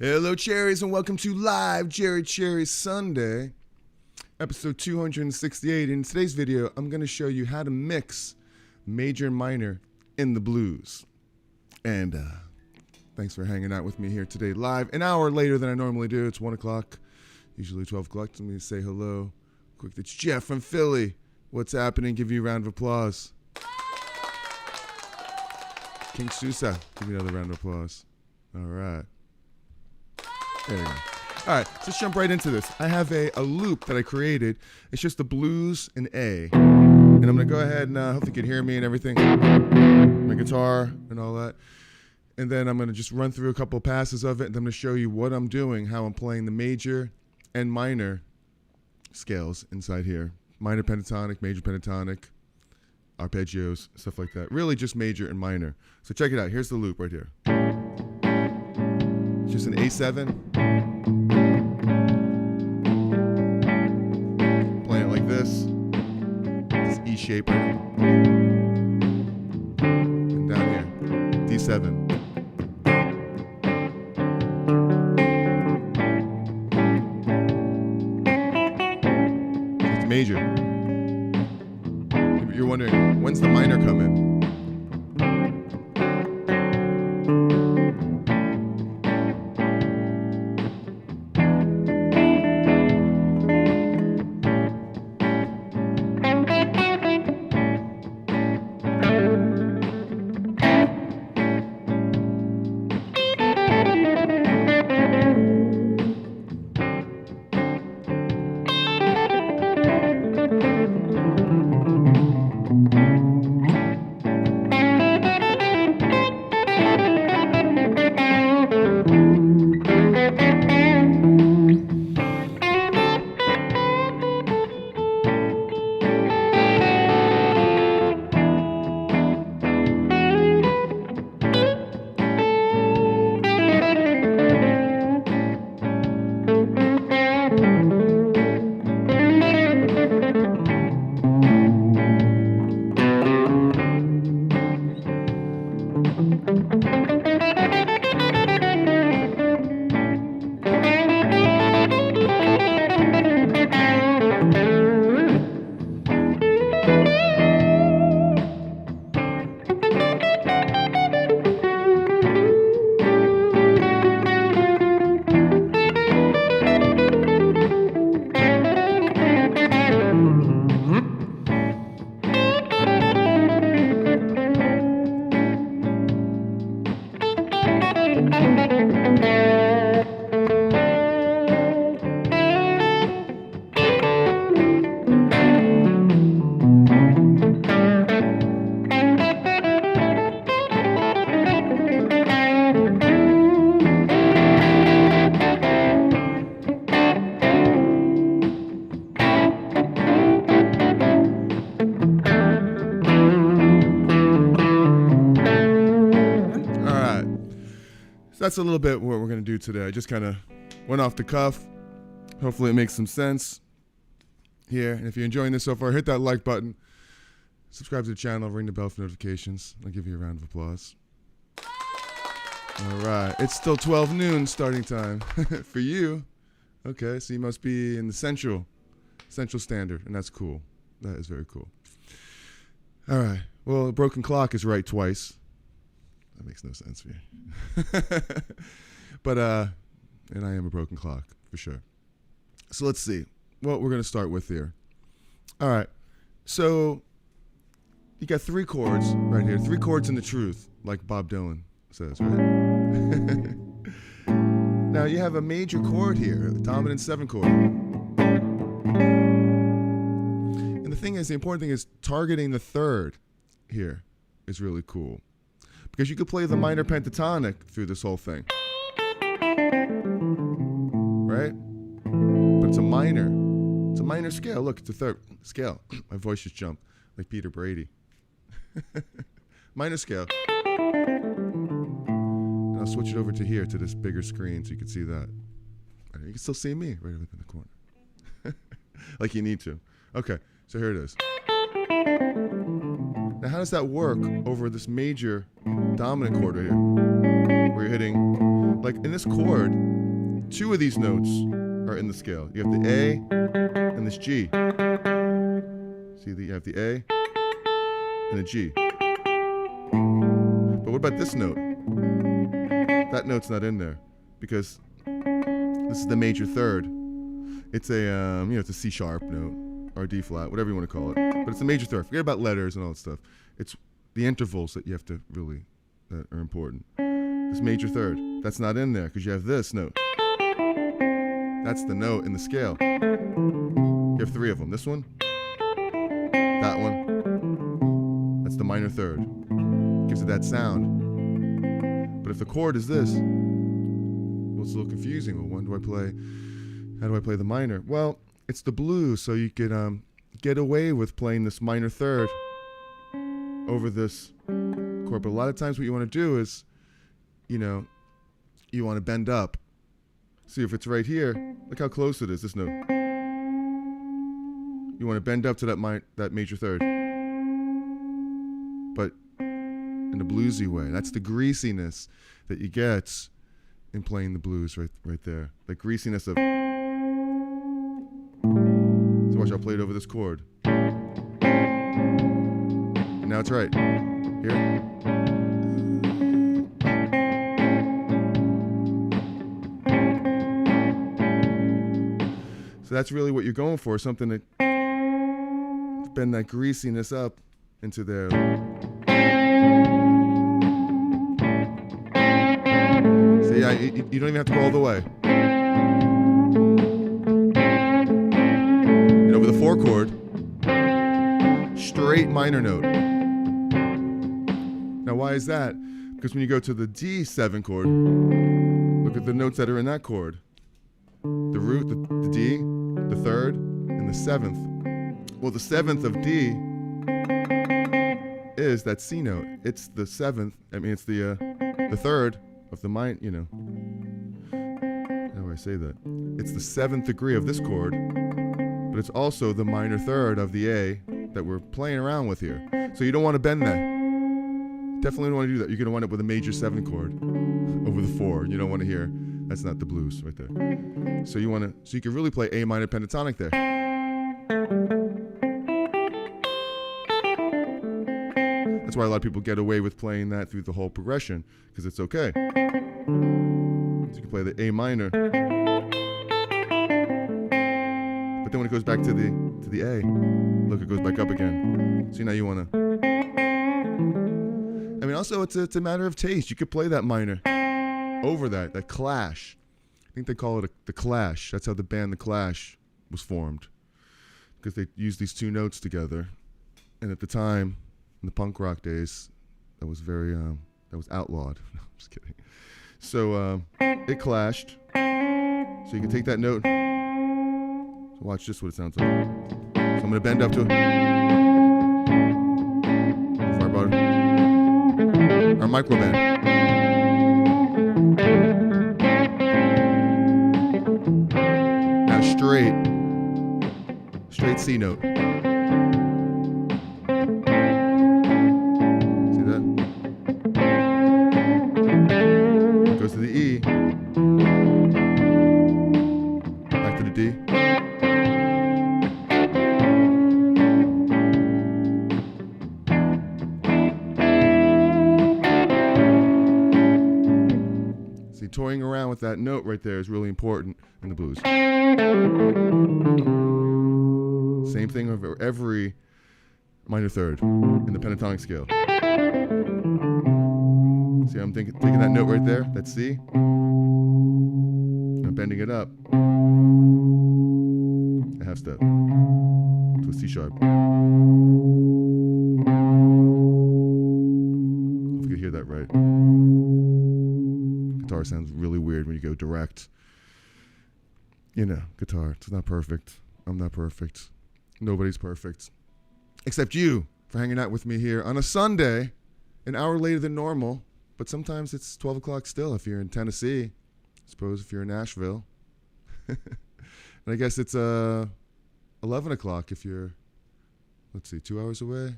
Hello, Cherries, and welcome to Live Cherries Sunday, episode 268. In today's video, I'm going to show you how to mix major and minor in the blues. And thanks for hanging out with me here today live. An hour later than I normally do. It's 1 o'clock, usually 12 o'clock. Let me say hello quick. It's Jeff from Philly. What's happening? Give you a round of applause. King Sousa, give me another round of applause. All right. There we go. All right, so let's jump right into this. I have a loop that I created. It's just the blues and A. And I'm going to go ahead and hopefully you can hear me and everything. My guitar and all that. And then I'm going to just run through a couple passes of it. And I'm going to show you what I'm doing, how I'm playing the major and minor scales inside here. Minor pentatonic, major pentatonic, arpeggios, stuff like that. Really just major and minor. So check it out. Here's the loop right here. It's just an A7. Playing it like this. This E shape right here. And down here, D7. It's major. You're wondering, when's the minor come in? That's a little bit what we're going to do today. I just kind of went off the cuff. Hopefully it makes some sense here. And if you're enjoying this so far, hit that like button. Subscribe to the channel. Ring the bell for notifications. I'll give you a round of applause. All right. It's still 12 noon starting time for you. Okay. So you must be in the Central Standard. And that's cool. That is very cool. All right. Well, a broken clock is right twice. That makes no sense for you. But, and I am a broken clock, for sure. So let's see what we're going to start with here. All right. So you got 3 chords right here. 3 chords in the truth, like Bob Dylan says, right? Now you have a major chord here, a dominant 7 chord. And the thing is, the important thing is targeting the 3rd here is really cool. Because you could play the minor pentatonic through this whole thing. Right? But it's a minor. It's a minor scale. Look, it's a 3rd scale. My voice just jumped like Peter Brady. Minor scale. And I'll switch it over to here, to this bigger screen so you can see that. You can still see me right over in the corner. Like you need to. Okay, so here it is. Now, how does that work over this major dominant chord right here? Where you're hitting like in this chord, two of these notes are in the scale. You have the A and this G. See, you have the A and a G. But what about this note? That note's not in there because this is the major third. It's a it's a C sharp note or D flat, whatever you want to call it. But it's a major third. Forget about letters and all that stuff. It's the intervals that you have to really that are important. This major third, that's not in there because you have this note. That's the note in the scale. You have three of them. This one, that one. That's the minor third. Gives it that sound. But if the chord is this, well, it's a little confusing. Well, when do I play? How do I play the minor? Well, it's the blues, so you could get away with playing this minor third over this chord. But a lot of times what you want to do is, you want to bend up. See, if it's right here, look how close it is, this note. You want to bend up to that major third. But in a bluesy way. That's the greasiness that you get in playing the blues right there. The greasiness of... So watch, I'll play it over this chord. And now it's right. Here. So that's really what you're going for, something to bend that greasiness up into there. See, you don't even have to go all the way. And over the 4 chord, straight minor note. Now why is that? Because when you go to the D7 chord, look at the notes that are in that chord. The root, the D, the third, and the 7th. Well, the 7th of D is that C note. It's the 7th. I mean, it's the third of the minor. How do I say that? It's the 7th degree of this chord, but it's also the minor third of the A that we're playing around with here. So you don't want to bend that. Definitely don't want to do that. You're going to wind up with a major 7 chord over the 4. You don't want to hear. That's not the blues right there. So you can really play A minor pentatonic there. That's why a lot of people get away with playing that through the whole progression, because it's okay. So you can play the A minor. But then when it goes back to the A, look, it goes back up again. So now you want to... I mean, also, it's a matter of taste. You could play that minor over that Clash. I think they call it the Clash. That's how the band The Clash was formed, because they used these two notes together. And at the time, in the punk rock days, that was very that was outlawed. No, I'm just kidding. So it clashed. So you can take that note. So watch just what it sounds like. So I'm gonna bend up to it. Fire bar. Our micro bend. Now straight C note. See that? Goes to the E. Back to the D. See, toying around with that note right there is really important in the blues. Same thing over every minor third in the pentatonic scale. See, I'm taking that note right there, that C. I'm bending it up. A half step to a C sharp. If you can hear that right. Guitar sounds really weird when you go direct. Guitar, it's not perfect. I'm not perfect. Nobody's perfect. Except you, for hanging out with me here on a Sunday, an hour later than normal. But sometimes it's 12 o'clock still if you're in Tennessee. I suppose if you're in Nashville. And I guess it's 11 o'clock if you're, 2 hours away?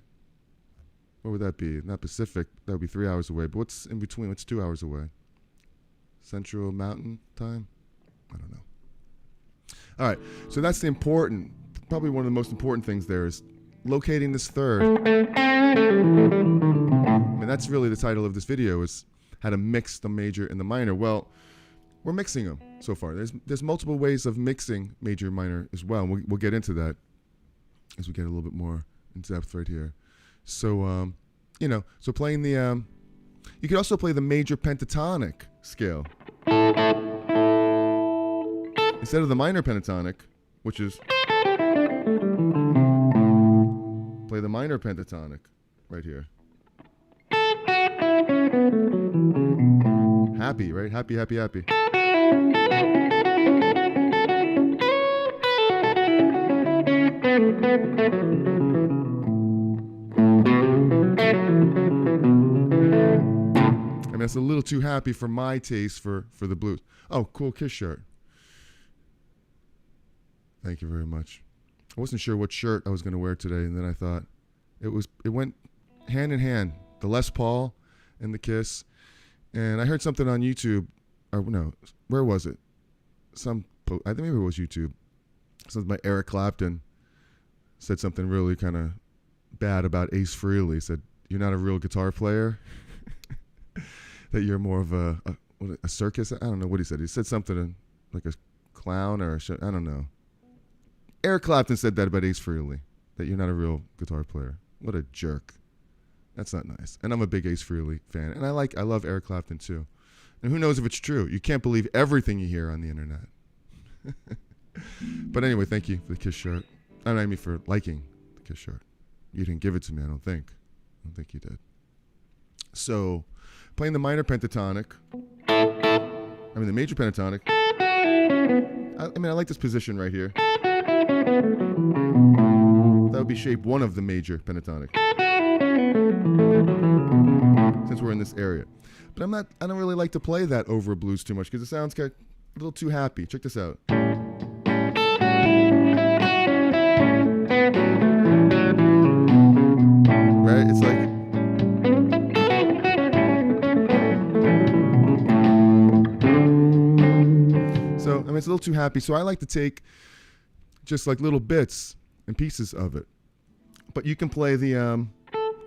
What would that be? Not Pacific. That would be 3 hours away. But what's in between? What's 2 hours away? Central Mountain Time. I don't know. All right, so that's the important, probably one of the most important things there is locating this third. I mean, that's really the title of this video, is how to mix the major and the minor. Well, we're mixing them so far. There's multiple ways of mixing major and minor as well. And we'll get into that as we get a little bit more in depth right here. So, so playing the, you could also play the major pentatonic scale. Instead of the minor pentatonic, which is, play the minor pentatonic right here. Happy, right? Happy, happy, happy. I mean, it's a little too happy for my taste for the blues. Oh, cool Kiss shirt. Thank you very much. I wasn't sure what shirt I was going to wear today, and then I thought it went hand in hand, the Les Paul and the Kiss. And I heard something on YouTube, or no, where was it? I think maybe it was YouTube. Something by Eric Clapton said something really kind of bad about Ace Frehley. He said, "You're not a real guitar player. That you're more of a circus." I don't know what he said. He said something like a clown or I don't know. Eric Clapton said that about Ace Frehley, that you're not a real guitar player. What a jerk. That's not nice. And I'm a big Ace Frehley fan. And I love Eric Clapton too. And who knows if it's true. You can't believe everything you hear on the internet. But anyway, thank you for the Kiss shirt. I mean for liking the Kiss shirt. You didn't give it to me, I don't think. I don't think you did. So, playing the minor pentatonic. The major pentatonic. I like this position right here. That would be shape 1 of the major pentatonic, since we're in this area. But I don't really like to play that over a blues too much because it sounds kind of a little too happy. Check this out. Right? It's like, so it's a little too happy. So I like to take just like little bits and pieces of it. But you can play the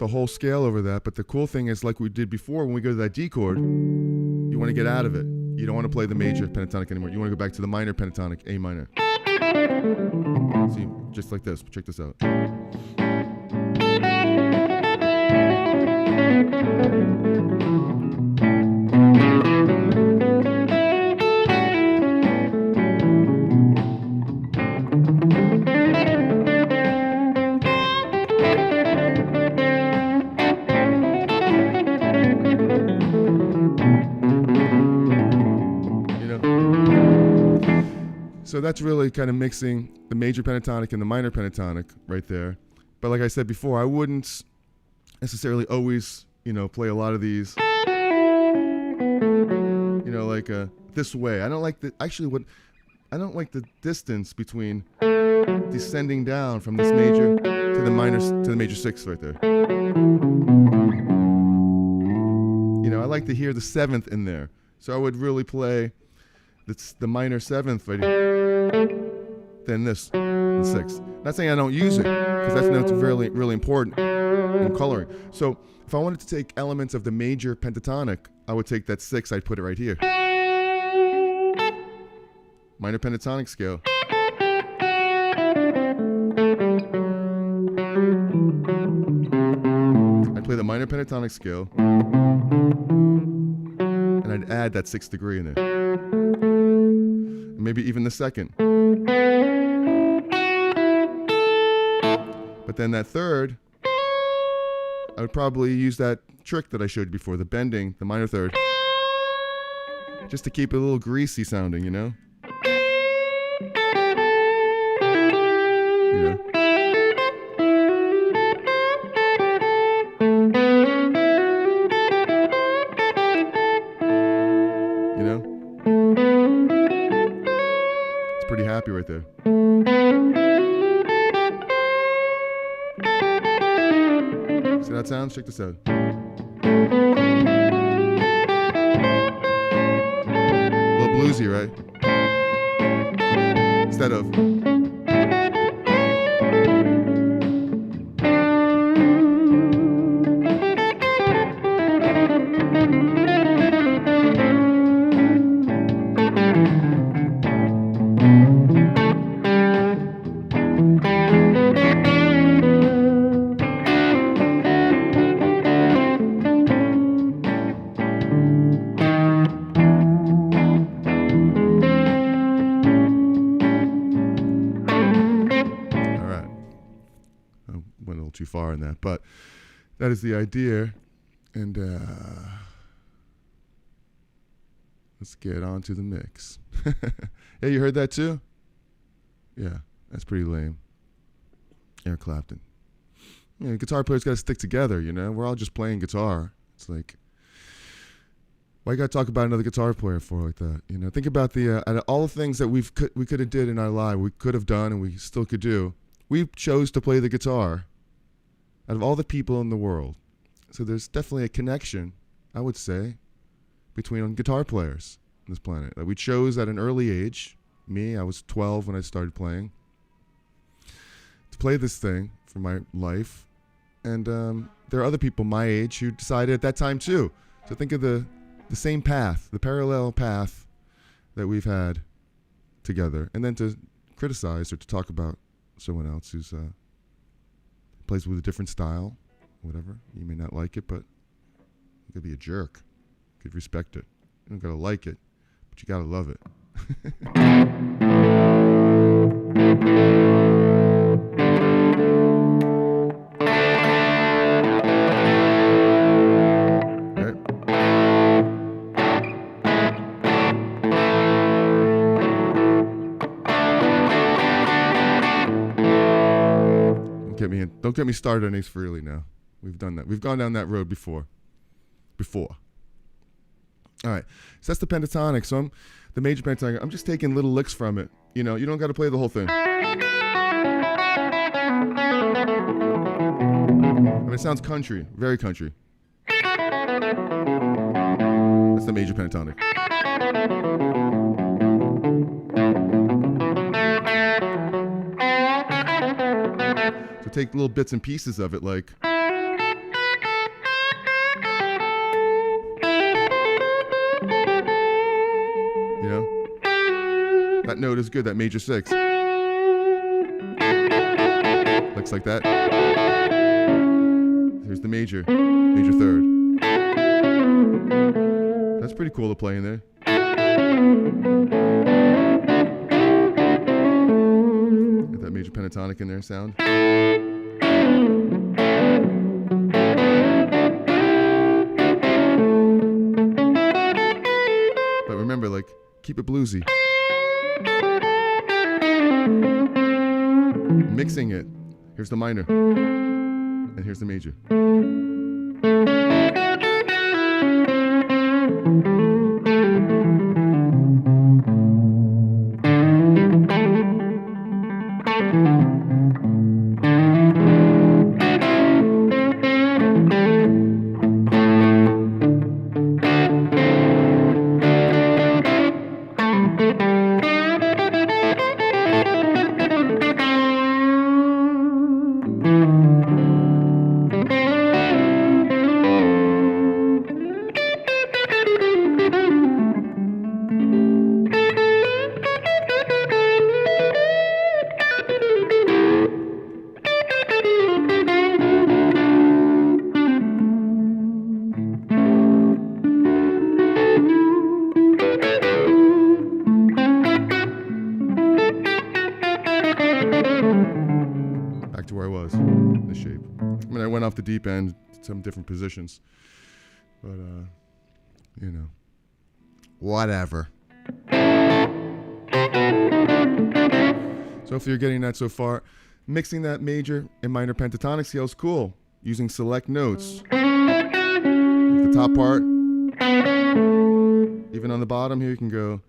whole scale over that. But the cool thing is, like we did before, when we go to that D chord, you want to get out of it. You don't want to play the major pentatonic anymore. You want to go back to the minor pentatonic, A minor. See, just like this. Check this out. So that's really kind of mixing the major pentatonic and the minor pentatonic right there. But like I said before, I wouldn't necessarily always, play a lot of these, like this way. I don't like the distance between descending down from this major to the major 6th right there. I like to hear the 7th in there. So I would really play the minor 7th right here. Then this, the 6th. Not saying I don't use it, because that's note's really, really important in coloring. So if I wanted to take elements of the major pentatonic, I would take that 6, I'd put it right here. Minor pentatonic scale. I'd play the minor pentatonic scale, and I'd add that 6th degree in there. And maybe even the 2nd. But then that 3rd, I would probably use that trick that I showed you before, the bending, the minor 3rd, just to keep it a little greasy sounding, It's pretty happy right there. See that sounds? Check this out. of. Too far in that, but that is the idea. And let's get on to the mix. Hey, you heard that too? Yeah, that's pretty lame. Eric Clapton. You know, guitar players got to stick together, you know? We're all just playing guitar. It's like, why you got to talk about another guitar player for like that? You know, think about the out of all the things that we could have did in our life, we could have done and we still could do. We chose to play the guitar out of all the people in the world. So there's definitely a connection, I would say, between guitar players on this planet. That we chose at an early age. Me, I was 12 when I started playing. To play this thing for my life. And there are other people my age who decided at that time too. So think of the same path, the parallel path that we've had together. And then to criticize or to talk about someone else who's plays with a different style, whatever. You may not like it, but you could be a jerk. You could respect it. You don't gotta like it, but you gotta love it. Don't get me started on Ace Frehley now. We've done that. We've gone down that road before. All right. So that's the pentatonic. So the major pentatonic. I'm just taking little licks from it. You know, you don't got to play the whole thing. I mean, it sounds country, very country. That's the major pentatonic. So take little bits and pieces of it, like. You know? That note is good, that major six. Looks like that. Here's the major third. That's pretty cool to play in there. Get that major pentatonic in there sound. But remember, like, keep it bluesy. Mixing it. Here's the minor. And here's the major. Off the deep end, some different positions, but you know, whatever. So if you're getting that so far, mixing that major and minor pentatonic scale is cool, using select notes. Like the top part, even on the bottom here you can go,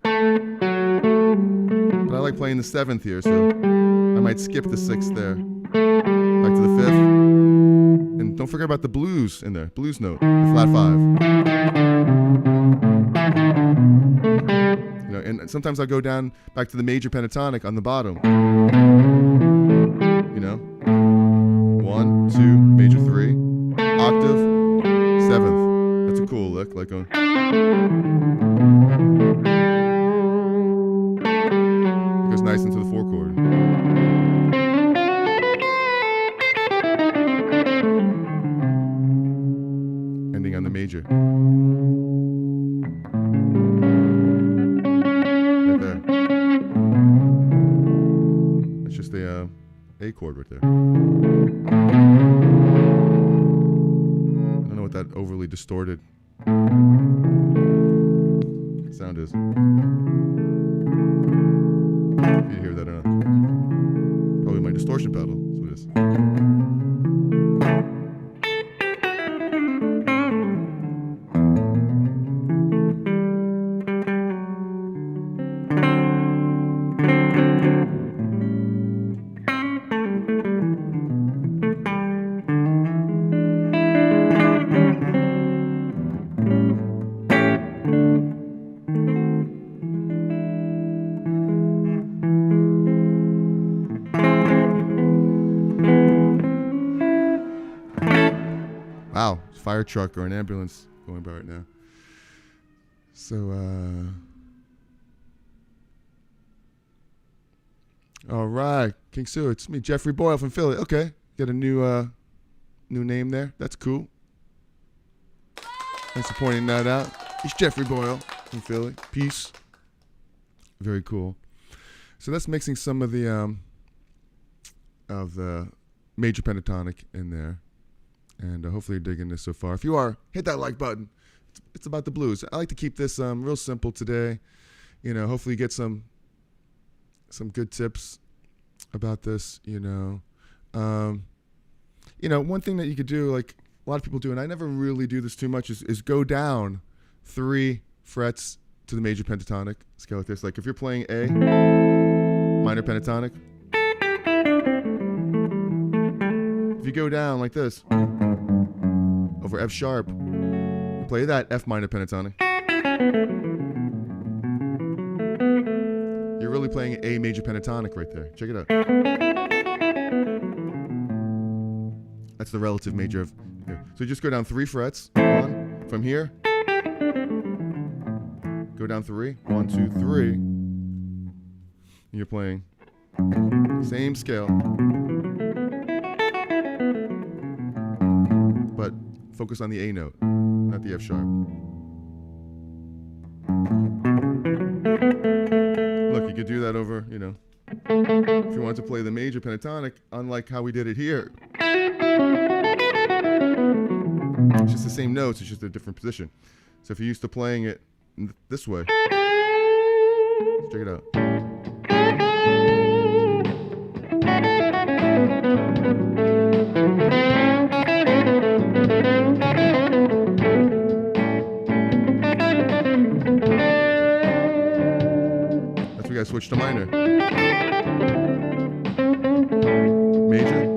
but I like playing the 7th here, so I might skip the 6th there, back to the 5th. And don't forget about the blues in there. Blues note, the flat 5. You know, and sometimes I'll go down back to the major pentatonic on the bottom. You know, 1, 2, major 3, octave, 7th. That's a cool lick, like going. It goes nice into the 4 chord. Ending on the major. Right there. That's just the A chord right there. I don't know what that overly distorted sound is. If you hear that or not. Probably my distortion pedal. That's what it is. Wow, fire truck or an ambulance going by right now. So, all right, King Sue, it's me, Jeffrey Boyle from Philly. Okay, got a new name there. That's cool. Thanks for pointing that out. It's Jeffrey Boyle from Philly. Peace. Very cool. So that's mixing some of the major pentatonic in there. And hopefully you're digging this so far. If you are, hit that like button. It's about the blues. I like to keep this real simple today. You know, hopefully you get some good tips about this. You know, one thing that you could do, like a lot of people do, and I never really do this too much, is go down 3 frets to the major pentatonic scale like this. Like if you're playing A minor pentatonic, if you go down like this over F sharp, you play that F minor pentatonic, you're really playing A major pentatonic right there. Check it out. That's the relative major of here. So you just go down 3 frets. 1 from here. Go down 3. 1, 2, 3. And you're playing same scale, but focus on the A note, not the F sharp. Look, you could do that over, you know, if you want to play the major pentatonic, unlike how we did it here. It's just the same notes, it's just a different position. So if you're used to playing it this way, check it out. That's we gotta switch to minor. Major.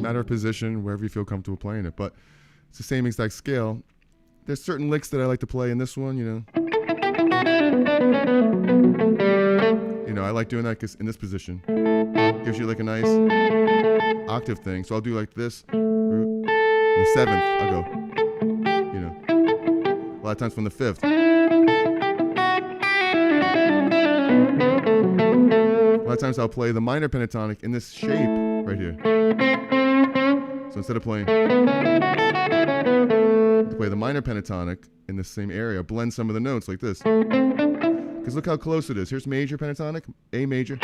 Matter of position, wherever you feel comfortable playing it, but it's the same exact scale. There's certain licks that I like to play in this one, you know, I like doing that because in this position gives you like a nice octave thing. So I'll do like this, root, the 7th I'll go, you know, a lot of times from the 5th. A lot of times I'll play the minor pentatonic in this shape right here. So instead of playing, to play the minor pentatonic in the same area, blend some of the notes like this. Because look how close it is. Here's major pentatonic, A major.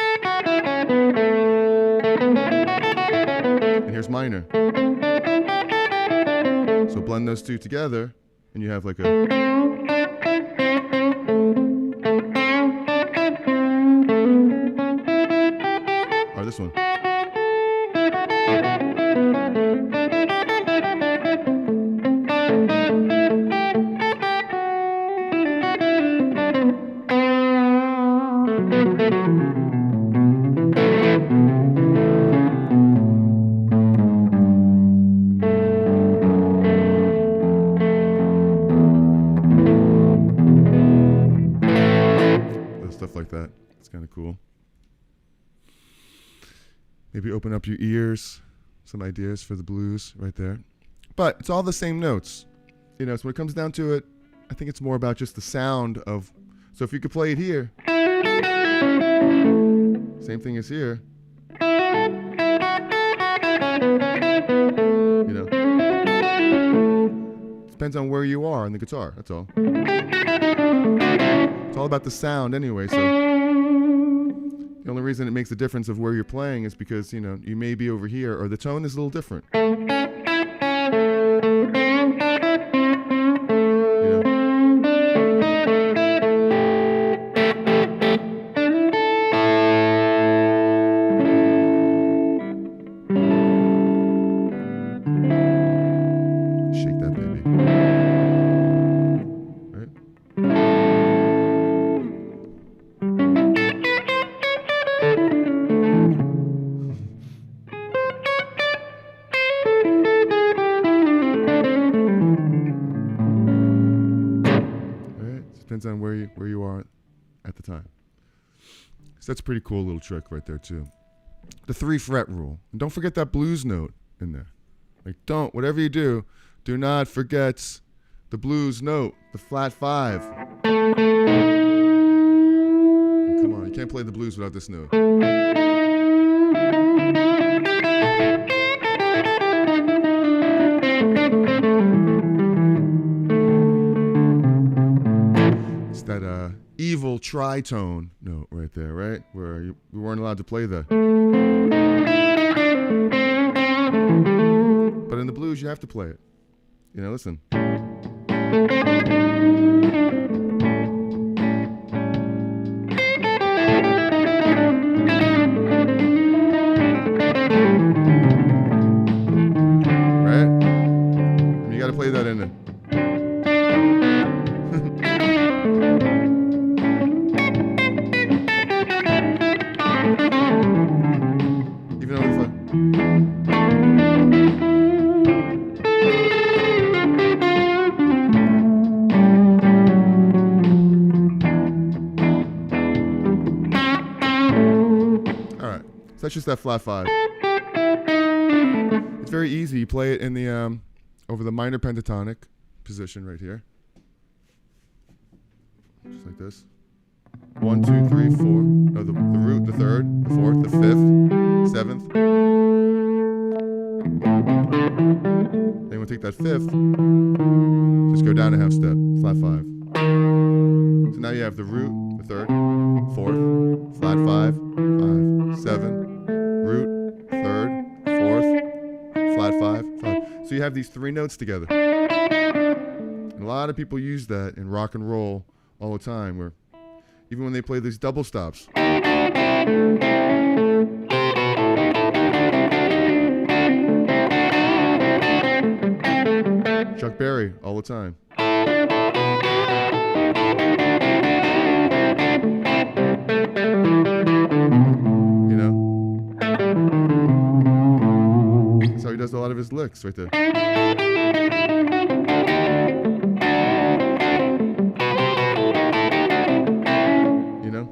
And here's minor. So blend those two together, and you have like a... or this one. stuff like that. It's kind of cool. Maybe open up your ears, some ideas for the blues right there. But it's all the same notes. You know, so when it comes down to it, I think it's more about just the sound of, so if you could play it here, same thing as here, you know, depends on where you are on the guitar, that's all. It's all about the sound anyway, so the only reason it makes a difference of where you're playing is because, you know, you may be over here or the tone is a little different. Depends on where you are at the time. So that's a pretty cool little trick right there too. The 3 fret rule. And don't forget that blues note in there. Like whatever you do, do not forget the blues note, the flat 5. Come on, you can't play the blues without this note. That evil tritone note right there, right? Where we weren't allowed to play that. But in the blues, you have to play it. You know, listen. Right? And you got to play that in there. That's just that flat 5. It's very easy. You play it in the over the minor pentatonic position right here, just like this. 1, 2, 3, 4. No, the root, the 3rd, the 4th, the 5th, 7th. Then we'll take that 5th. Just go down a half step, flat 5. So now you have the root, the 3rd, 4th, flat 5, 5, 7. Root, 3rd, 4th, flat 5, 5. So you have these 3 notes together. And a lot of people use that in rock and roll all the time, where even when they play these double stops. Chuck Berry, all the time. You know? That's how he does a lot of his licks right there. You know?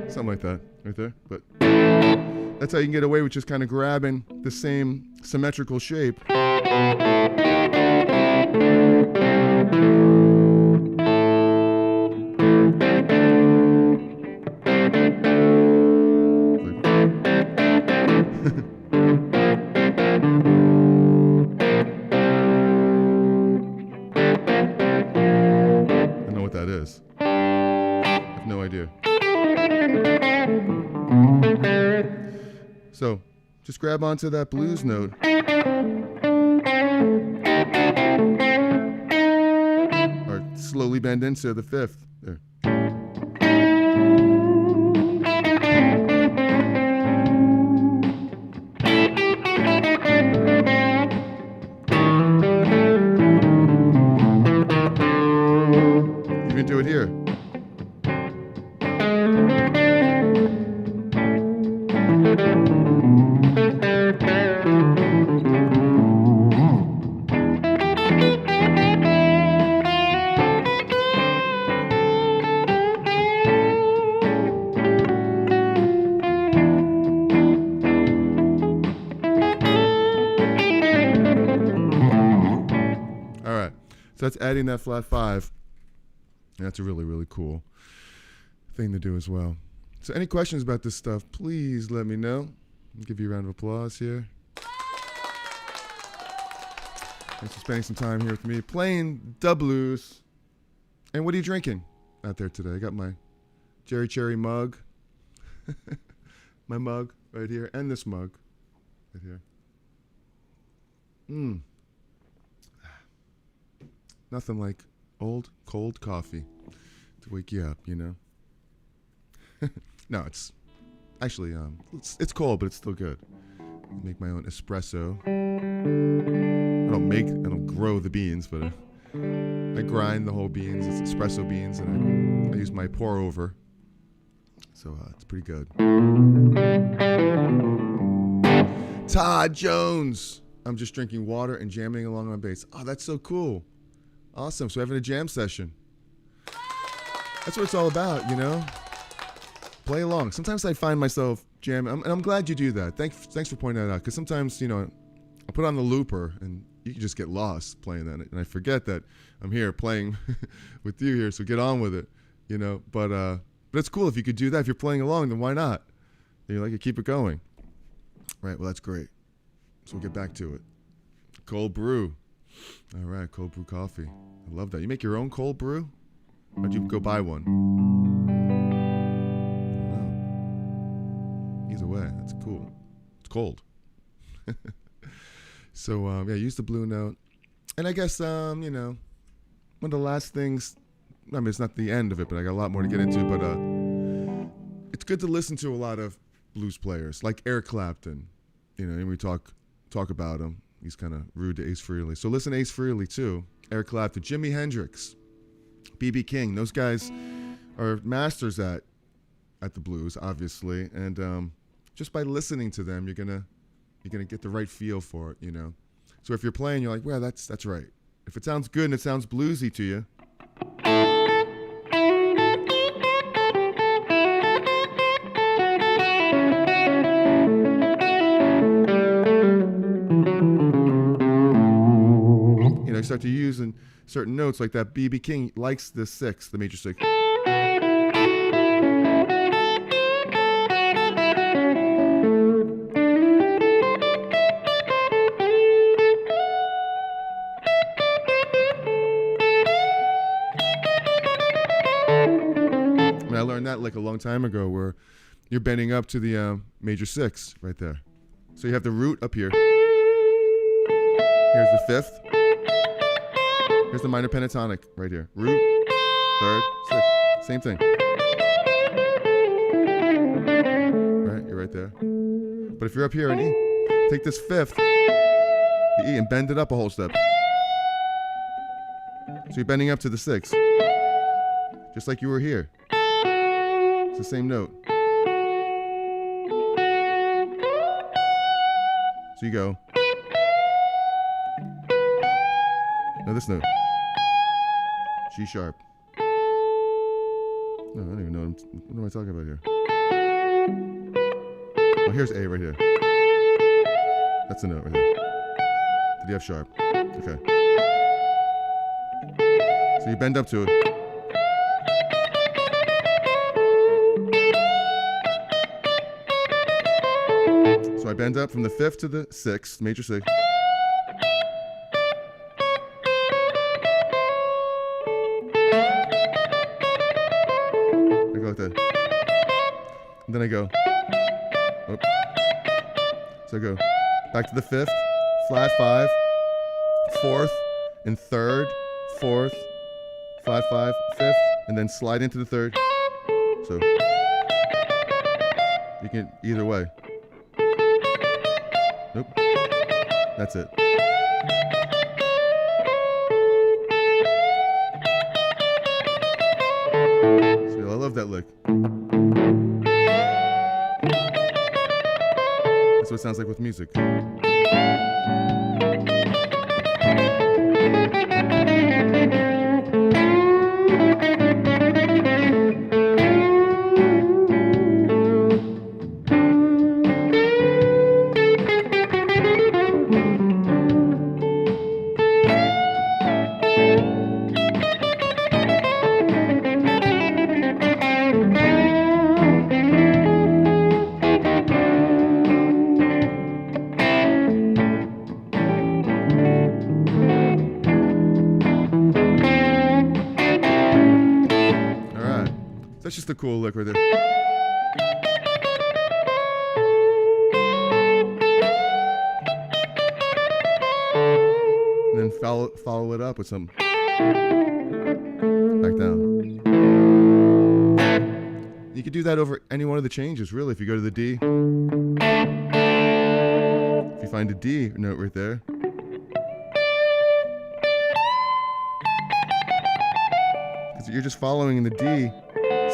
Something like that right there. But that's how you can get away with just kind of grabbing the same symmetrical shape. No idea. So just grab onto that blues note. Or slowly bend into the fifth. There. You can do it here. All right, so that's adding that flat five. That's a really, really cool thing to do as well. So any questions about this stuff, please let me know. I'll give you a round of applause here. Thanks for spending some time here with me, playing the blues. And what are you drinking out there today? I got my Cherry mug. My mug right here, and this mug right here. Nothing like old, cold coffee to wake you up, you know? No, it's actually, it's cold, but it's still good. I make my own espresso. I don't grow the beans, but I grind the whole beans. It's espresso beans, and I use my pour over. So it's pretty good. Todd Jones. I'm just drinking water and jamming along my bass. Oh, that's so cool. Awesome. So having a jam session. That's what it's all about, you know? Play along. Sometimes I find myself jamming, and I'm glad you do that. Thanks for pointing that out, because sometimes, you know, I'll put on the looper, and you can just get lost playing that, and I forget that I'm here playing with you here, so get on with it, you know? But it's cool if you could do that. If you're playing along, then why not? And you like to keep it going. Right, well, that's great. So we'll get back to it. Cold brew. All right, cold brew coffee. I love that. You make your own cold brew? Or do you go buy one? I don't know. Either way, that's cool. It's cold. So, yeah, use the blue note. And I guess, you know, one of the last things, I mean, it's not the end of it, but I got a lot more to get into, but it's good to listen to a lot of blues players, like Eric Clapton. You know, and we talk about him. He's kind of rude to Ace Frehley. So listen to Ace Frehley, too. Eric Clapton, Jimi Hendrix, B.B. King. Those guys are masters at the blues, obviously. And just by listening to them, you're gonna get the right feel for it, you know. So if you're playing, you're like, well, that's right. If it sounds good and it sounds bluesy to you, you start to use in certain notes, like that B.B. King likes the six, the major six. And I learned that like a long time ago, where you're bending up to the major six right there. So you have the root up here. Here's the fifth. Here's the minor pentatonic right here. Root, third, sixth. Same thing. Right, you're right there. But if you're up here in E, take this fifth, the E, and bend it up a whole step. So you're bending up to the sixth. Just like you were here. It's the same note. So you go. Now this note. G sharp. No, I don't even know what am I talking about here. Oh, here's A right here. That's the note right here. To the F sharp. Okay. So you bend up to it. So I bend up from the fifth to the sixth, major sixth. And then I go. Oh. So I go back to the 5th, flat 5, 4th, and 3rd, 4th, flat 5, 5th, and then slide into the 3rd. So you can either way. Nope. That's it. See, I love that lick. That's what it sounds like with music. That's just a cool lick right there. And then follow it up with some back down. You could do that over any one of the changes, really. If you go to the D, if you find a D note right there, because you're just following the D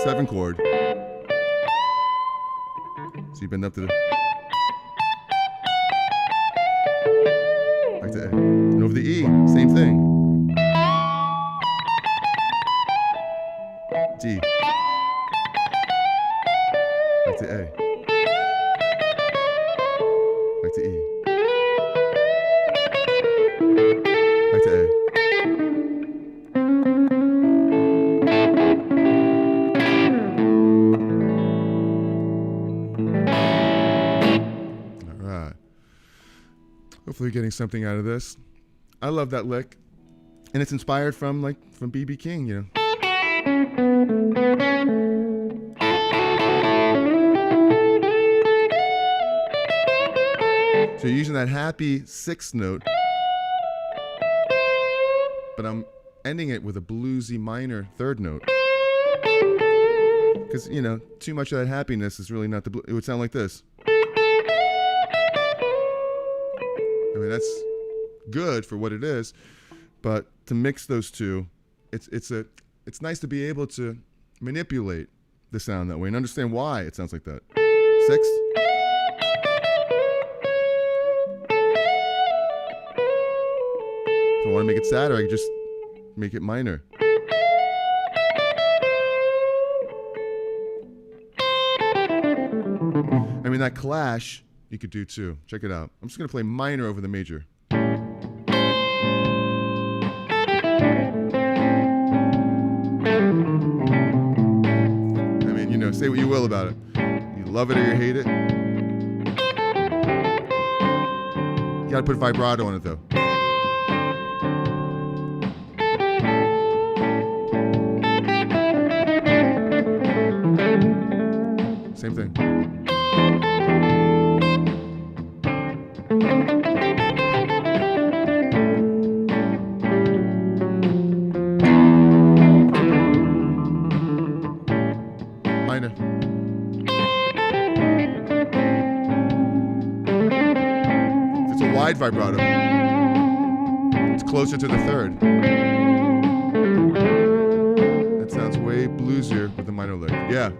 7 chord. So you bend up to the back to A. And over the E, same thing. D. Back to A. Back to E. Back to A. Hopefully you're getting something out of this. I love that lick. And it's inspired from B.B. King, you know. So you're using that happy 6th note, but I'm ending it with a bluesy minor 3rd note. Because, you know, too much of that happiness is really not the blues. It would sound like this. I mean, that's good for what it is, but to mix those two, it's nice to be able to manipulate the sound that way and understand why it sounds like that. 6th. If I want to make it sadder, I can just make it minor. I mean, that clash you could do too. Check it out. I'm just going to play minor over the major. I mean, you know, say what you will about it. You love it or you hate it. You got to put vibrato on it though. Same thing. Minor. If it's a wide vibrato, it's closer to the 3rd. That sounds way bluesier with the minor lick. Yeah.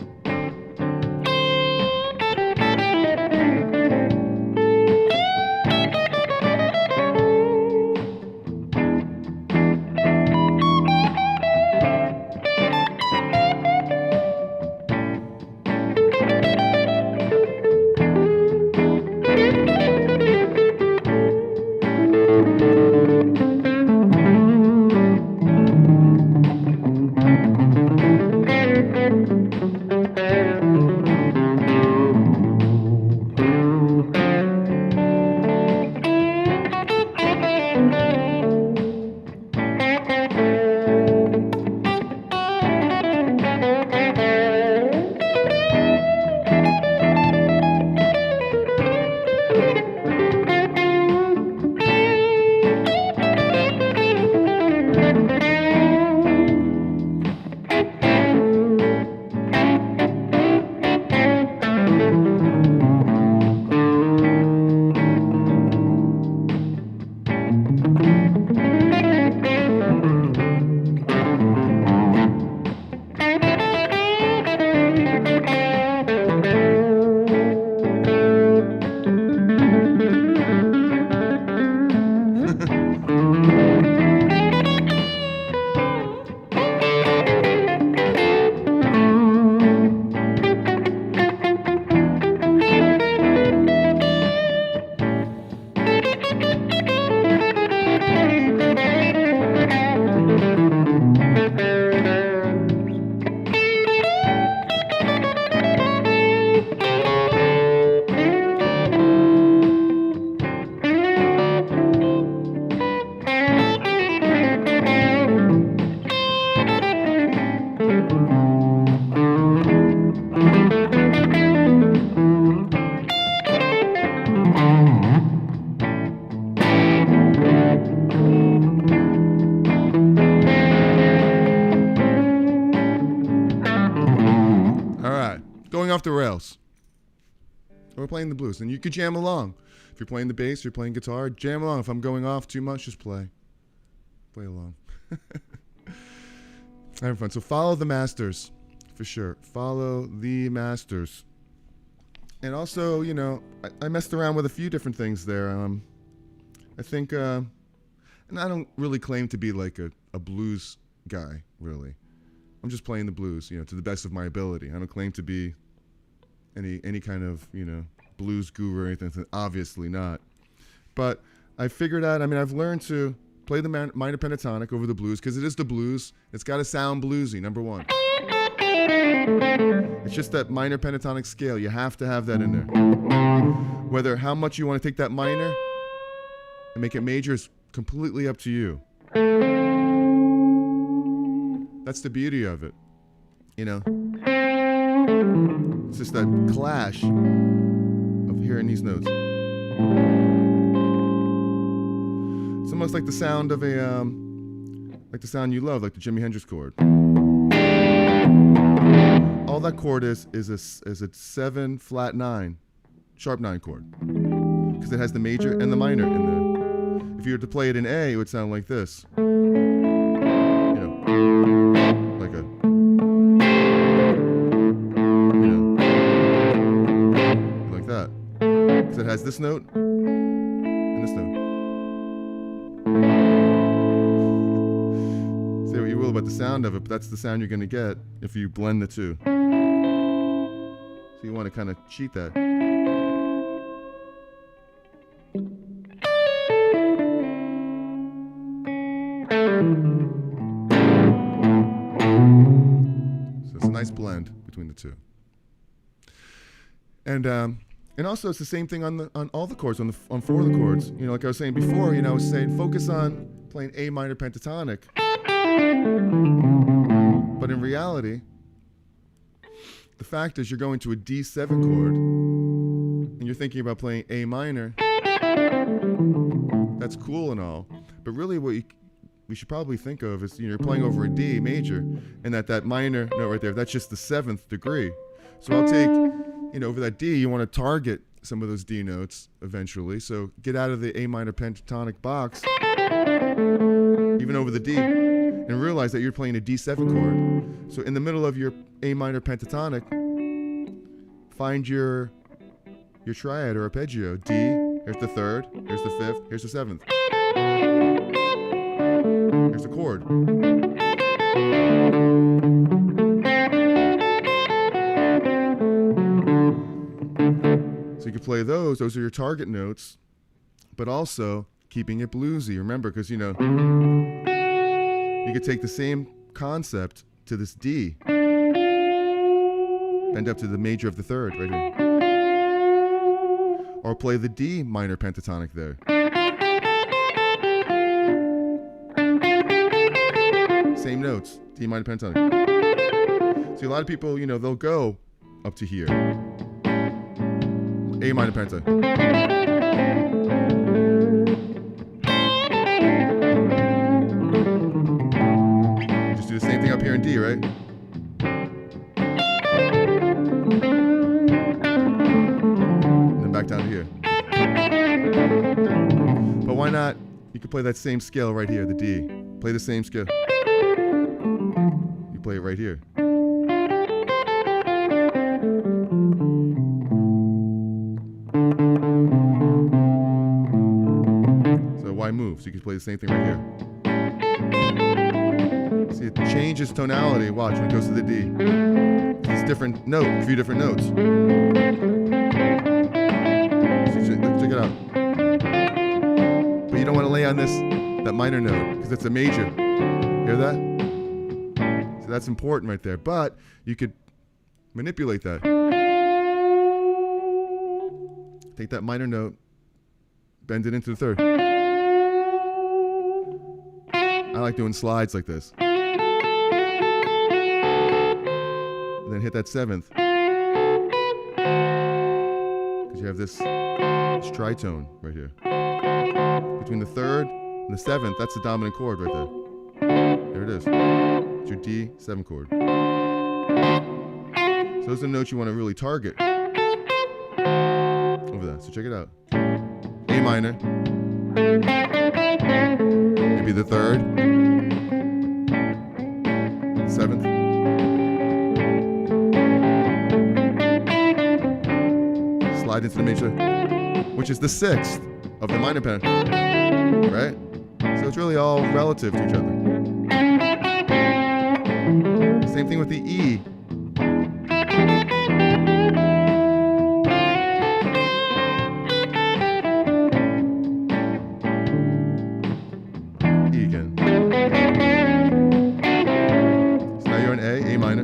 going off the rails. Or we're playing the blues. And you could jam along. If you're playing the bass, you're playing guitar, jam along. If I'm going off too much, just play. Play along. Having fun. So follow the masters, for sure. Follow the masters. And also, you know, I messed around with a few different things there. I think, and I don't really claim to be like a blues guy, really. I'm just playing the blues, you know, to the best of my ability. I don't claim to be any kind of, you know, blues guru or anything. Obviously not. But I figured out, I mean, I've learned to play the minor pentatonic over the blues because it is the blues. It's got to sound bluesy, number one. It's just that minor pentatonic scale. You have to have that in there. How much you want to take that minor and make it major is completely up to you. That's the beauty of it. You know? It's just that clash of hearing these notes. It's almost like the sound of like the sound you love, like the Jimi Hendrix chord. All that chord is a 7 flat 9, sharp 9 chord, because it has the major and the minor in there. If you were to play it in A, it would sound like this. You know, like a, you know, like that, because it has this note and this note. Say what you will about the sound of it, but that's the sound you're going to get if you blend the two. So you want to kind of cheat that. So it's a nice blend between the two. And also it's the same thing on all the chords, on 4 of the chords. You know, like I was saying before, you know, I was saying focus on playing A minor pentatonic. But in reality, the fact is you're going to a D7 chord and you're thinking about playing A minor. That's cool and all, but really what we should probably think of is, you know, you're playing over a D major, and that minor note right there, that's just the 7th degree. So I'll take, you know, over that D, you want to target some of those D notes eventually. So get out of the A minor pentatonic box, even over the D, and realize that you're playing a D7 chord. So in the middle of your A minor pentatonic, find your triad or arpeggio. D, here's the 3rd, here's the 5th, here's the 7th. Here's the chord. So you can play those are your target notes, but also keeping it bluesy. Remember, because, you know, you could take the same concept to this D, bend up to the major of the 3rd right here, or play the D minor pentatonic there. Same notes, D minor pentatonic. See, a lot of people, you know, they'll go up to here, A minor pentatonic. Just do the same thing up here in D, right? And then back down to here. But why not? You could play that same scale right here, the D. Play the same scale. You play it right here. So why move? So you can play the same thing right here. See, it changes tonality. Watch when it goes to the D. It's a different note, a few different notes. So check it out. But you don't want to lay on that minor note because it's a major. Hear that? So that's important right there. But you could manipulate that. Take that minor note, bend it into the 3rd. I like doing slides like this. And then hit that 7th. Because you have this tritone right here. Between the 3rd and the 7th, that's the dominant chord right there. There it is. It's your D7 chord. So those are the notes you want to really target over that. So check it out. A minor. Maybe the third. Seventh. Slide into the major, which is the sixth of the minor pen, right? So it's really all relative to each other. Same thing with the E. E again. So now you're on A minor.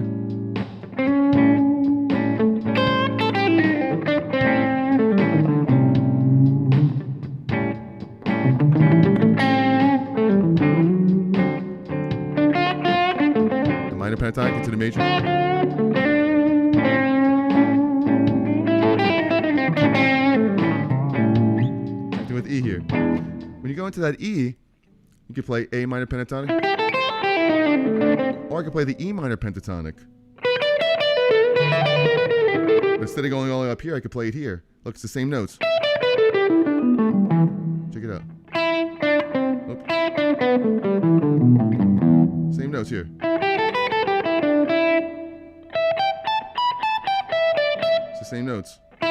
Minor pentatonic into the major. Same thing with E here. When you go into that E, you can play A minor pentatonic, or I can play the E minor pentatonic. But instead of going all the way up here, I could play it here. Look, it's the same notes. Check it out. Oops. Same notes here. Same notes. So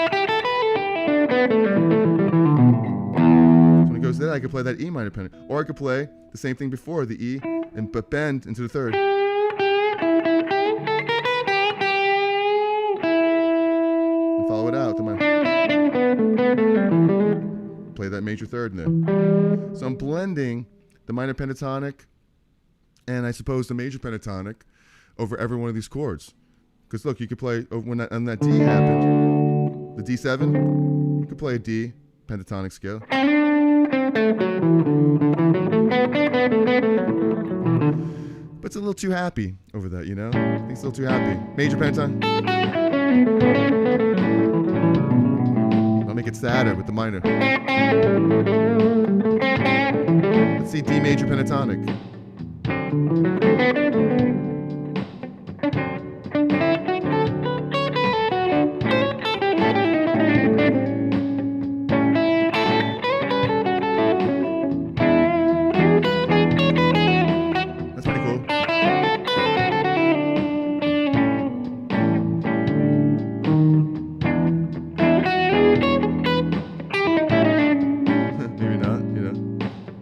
when it goes there, I could play that E minor pen, or I could play the same thing before the E, but bend into the third. And follow it out. Play that major third in there. So I'm blending the minor pentatonic and I suppose the major pentatonic over every one of these chords. Because look, you could play, when that D happened, the D7, you could play a D pentatonic scale. But it's a little too happy over that, you know? I think it's a little too happy. Major pentatonic. I'll make it sadder with the minor. Let's see D major pentatonic.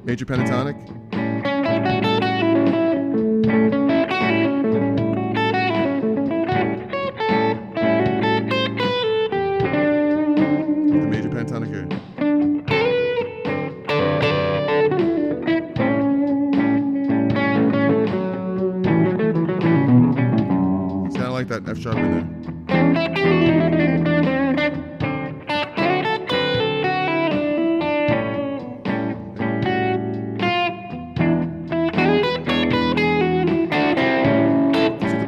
Major pentatonic. The major pentatonic here. It's kind of like that F sharp in there.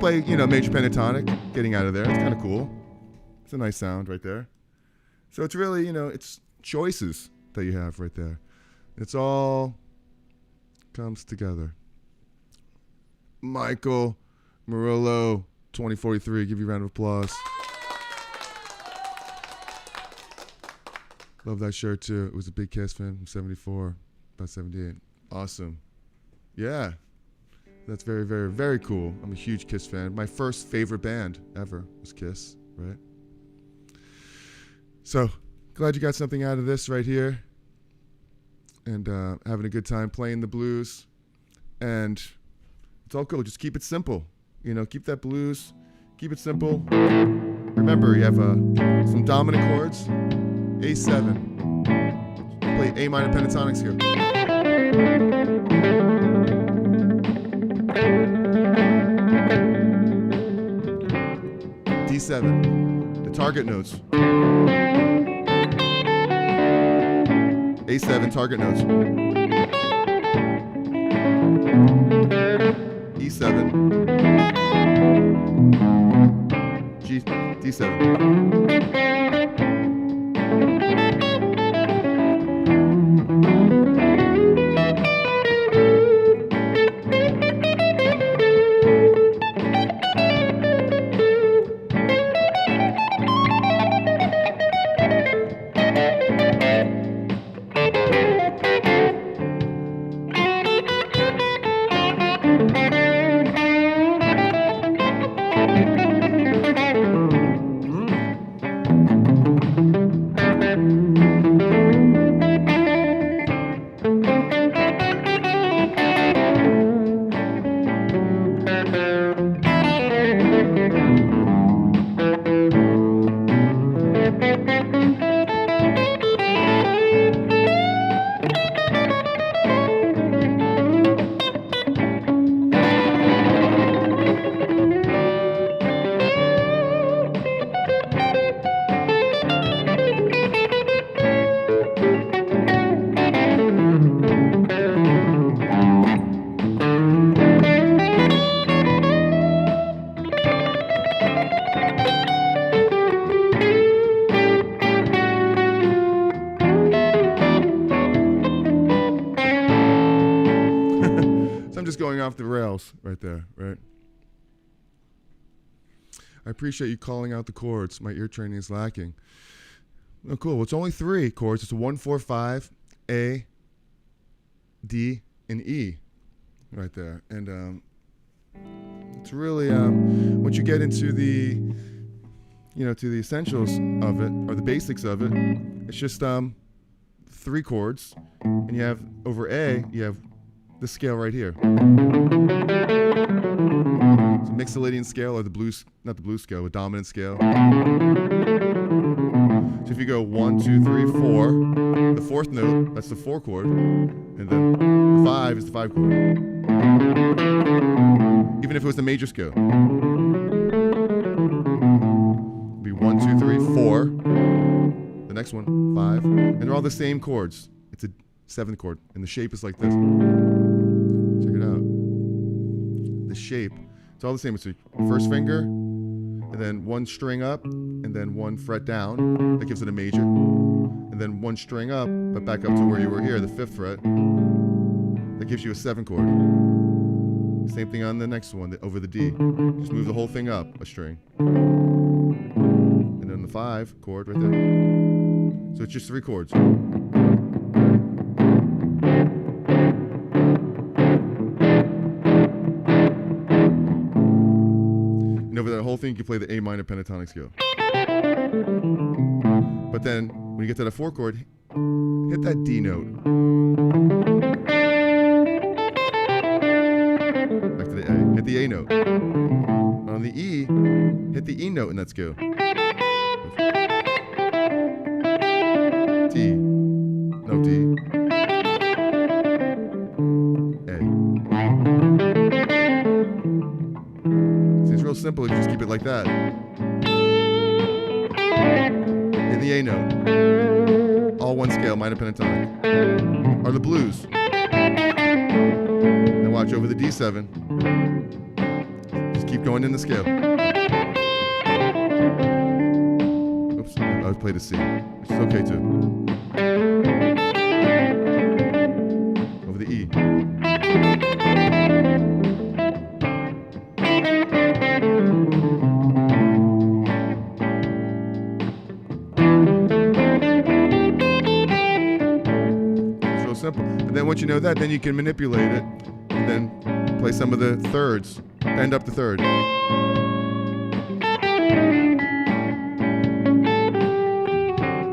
Play, you know, major pentatonic, getting out of there. It's kind of cool. It's a nice sound right there. So it's really, you know, it's choices that you have right there. It's all comes together. Michael Murillo, 2043. Give you a round of applause. Love that shirt too. It was a big Kiss fan from 74, about 78. Awesome. Yeah. That's very, very, very cool. I'm a huge Kiss fan. My first favorite band ever was Kiss, right? So, glad you got something out of this right here. And having a good time playing the blues. And it's all cool. Just keep it simple. You know, keep that blues. Keep it simple. Remember, you have some dominant chords. A7. Play A minor pentatonics here. D7, the target notes. A7, target notes. E7, D7. off the rails right there, right? I appreciate you calling out the chords. My ear training is lacking. Oh, cool. Well, it's only 3 chords. It's a 1, 4, 5, A, D, and E right there. And it's really, once you get into the, to the essentials of it, or the basics of it, it's just 3 chords. And you have, over A, you have the scale right here. So Mixolydian scale, or the blues, not the blues scale, a dominant scale. So if you go 1, 2, 3, 4, the 4th note, that's the 4 chord, and then the 5 is the 5 chord. Even if it was the major scale. It'd be 1, 2, 3, 4. The next one, 5, and they're all the same chords. It's a 7th chord, and the shape is like this. Check it out. The shape, it's all the same. It's a first finger, and then 1 string up, and then 1 fret down. That gives it a major. And then 1 string up, but back up to where you were here, the 5th fret. That gives you a 7 chord. Same thing on the next one, over the D. Just move the whole thing up a string. And then the 5 chord right there. So it's just 3 chords. And over that whole thing, you can play the A minor pentatonic scale. But then, when you get to the 4 chord, hit that D note. Back to the A. Hit the A note. On the E, hit the E note in that scale. D. No, D. A. See, it's real simple if you just keep it like that. In the A note. All 1 scale, minor pentatonic. Or the blues. Now watch over the D7. Just keep going in the scale. Oops, I played a C, which is okay too. Over the E. Simple. And then once you know that, then you can manipulate it and then play some of the thirds. Bend up the third.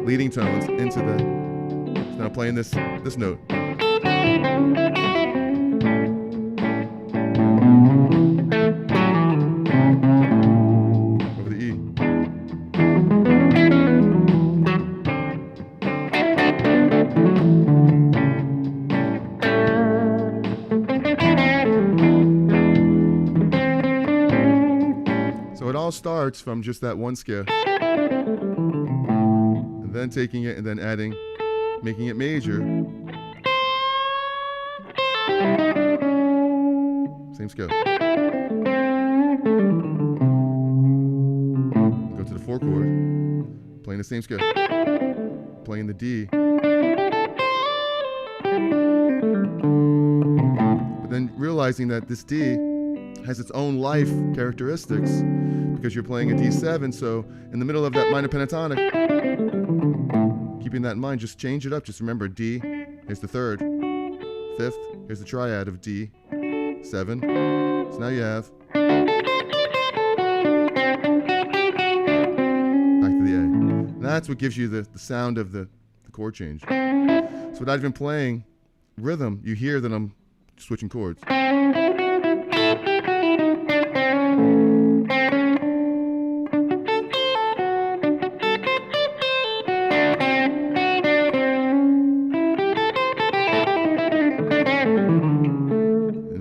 Leading tones into the, so now playing this note. Over the E. It all starts from just that 1 scale, and then taking it and then adding, making it major. Same scale. Go to the 4 chord, playing the same scale, playing the D. But then realizing that this D has its own life characteristics because you're playing a D7, so in the middle of that minor pentatonic, keeping that in mind, just change it up. Just remember D, here's the 3rd, 5th, here's the triad of D, 7. So now you have back to the A. And that's what gives you the sound of the chord change. So without even playing rhythm, you hear that I'm switching chords.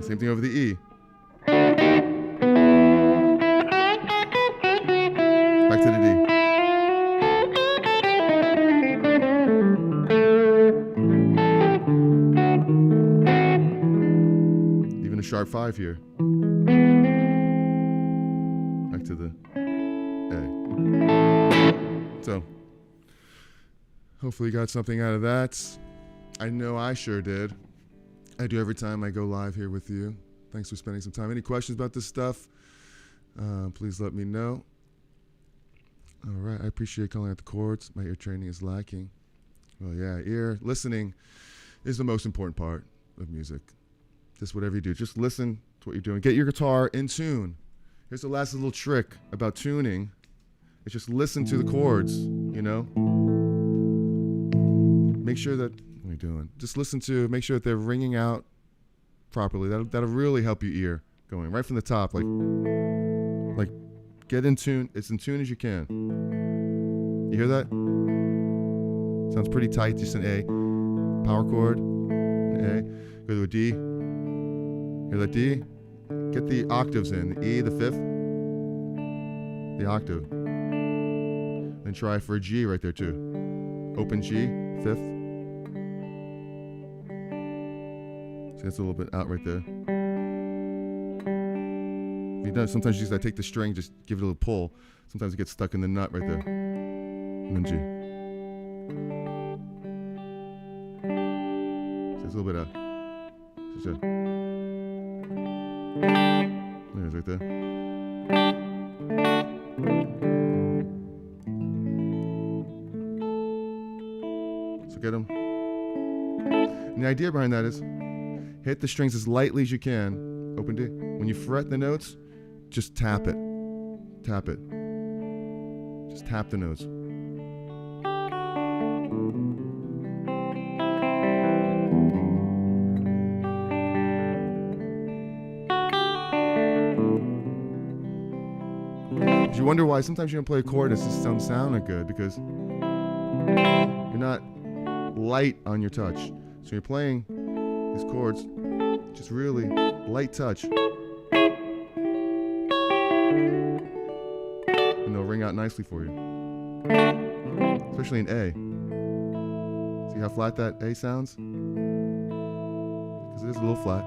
Same thing over the E. Back to the D. Even a sharp 5 here. Back to the A. So, hopefully you got something out of that. I know I sure did. I do every time I go live here with you. Thanks for spending some time. Any questions about this stuff? Please let me know. All right, I appreciate calling out the chords. My ear training is lacking. Well, yeah, ear listening is the most important part of music. Just whatever you do, just listen to what you're doing. Get your guitar in tune. Here's the last little trick about tuning. It's just listen to the chords, you know? Make sure that, what are you doing? Just listen to, make sure that they're ringing out properly. That'll really help your ear going right from the top. Like get in tune, as in tune as you can. You hear that? Sounds pretty tight, just an A. Power chord, an A. Go to a D. Hear that D? Get the octaves in. The E, the fifth, the octave. Then try for a G right there too. Open G, fifth. See, that's a little bit out right there. If you don't, sometimes you just gotta take the string, just give it a little pull. Sometimes it gets stuck in the nut right there. And then G. See, it's a little bit out. There it is right there. So get them. And the idea behind that is hit the strings as lightly as you can. Open D. When you fret the notes, just tap it. Tap it. Just tap the notes. You wonder why sometimes you don't play a chord that just doesn't sound good, because you're not light on your touch. So you're playing these chords, just really light touch. And they'll ring out nicely for you. Especially in A. See how flat that A sounds? Because it is a little flat.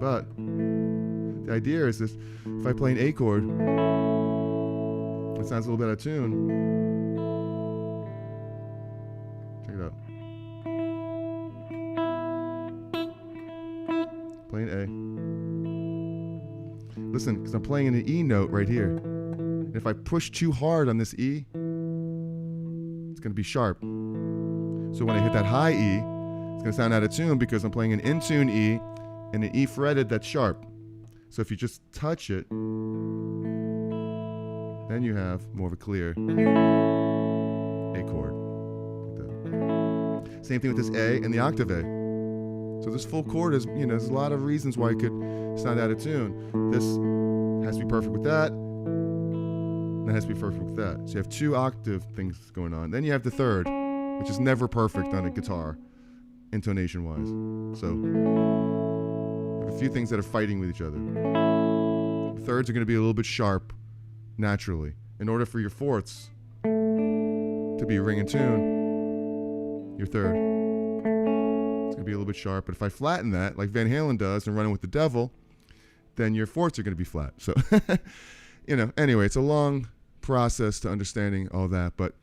But the idea is this: if I play an A chord, it sounds a little bit out of tune. Check it out. Playing A. Listen, because I'm playing an E note right here. And if I push too hard on this E, it's going to be sharp. So when I hit that high E, it's going to sound out of tune because I'm playing an in-tune E and an E fretted that's sharp. So if you just touch it, then you have more of a clear A chord. Like that. Same thing with this A and the octave A. So this full chord is, there's a lot of reasons why it could sound out of tune. This has to be perfect with that, and that has to be perfect with that. So you have two octave things going on. Then you have the third, which is never perfect on a guitar, intonation-wise. So a few things that are fighting with each other. Thirds are going to be a little bit sharp naturally. In order for your fourths to be ring and tune, your third, it's going to be a little bit sharp. But if I flatten that, like Van Halen does and Running with the Devil, then your fourths are going to be flat. So, anyway, it's a long process to understanding all that. But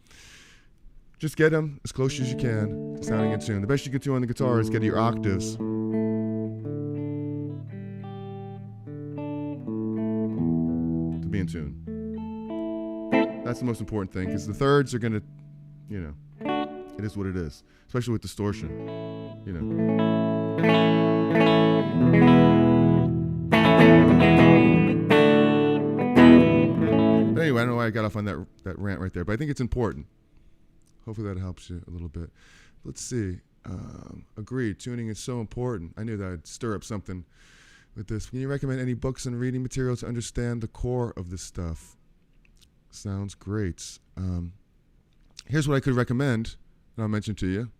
just get them as close as you can to sounding in tune. The best you can do on the guitar is get your octaves be in tune. That's the most important thing, because the thirds are going to, it is what it is, especially with distortion, But anyway, I don't know why I got off on that rant right there, but I think it's important. Hopefully that helps you a little bit. Let's see. Agreed. Tuning is so important. I knew that I'd stir up something with this. Can you recommend any books and reading material to understand the core of this stuff? Sounds great. Here's what I could recommend, and I'll mention to you.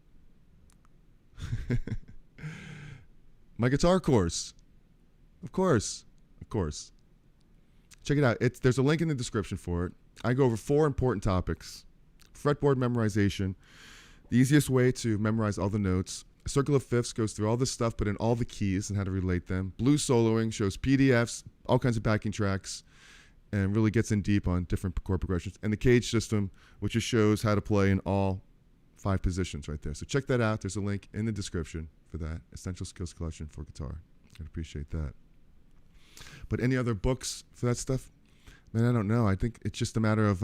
My guitar course. Of course. Check it out. There's a link in the description for it. I go over 4 important topics. Fretboard memorization, the easiest way to memorize all the notes. Circle of Fifths goes through all this stuff, but in all the keys and how to relate them. Blues soloing shows PDFs, all kinds of backing tracks, and really gets in deep on different chord progressions. And the Cage system, which just shows how to play in all 5 positions right there. So check that out. There's a link in the description for that. Essential Skills Collection for Guitar. I'd appreciate that. But any other books for that stuff? Man, I don't know. I think it's just a matter of